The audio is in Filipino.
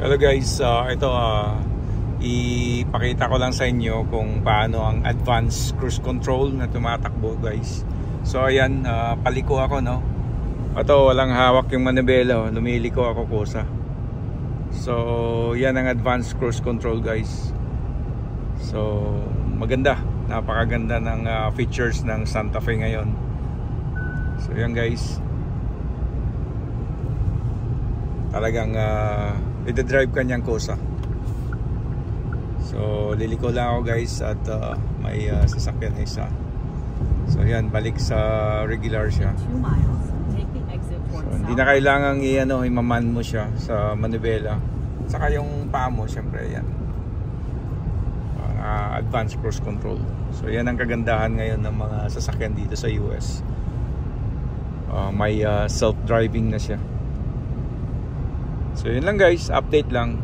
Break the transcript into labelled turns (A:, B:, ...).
A: Hello guys, ito ipakita ko lang sa inyo kung paano ang advanced cruise control na tumatakbo guys. So ayan, paliko ako no. Ito walang hawak yung manibela, lumiliko ako kusa. So yan ang advanced cruise control guys. So maganda, napakaganda ng features ng Santa Fe ngayon. So yan guys, talagang ida-drive kanyang kusa. So liliko lang ako guys at may sasakyan isa. So yan, balik sa regular siya. So hindi na kailangang imaman mo siya sa manibela. Saka yung paa mo, syempre yan, advanced cruise control. So yan ang kagandahan ngayon ng mga sasakyan dito sa US. May self-driving na siya. So yun lang guys, update lang.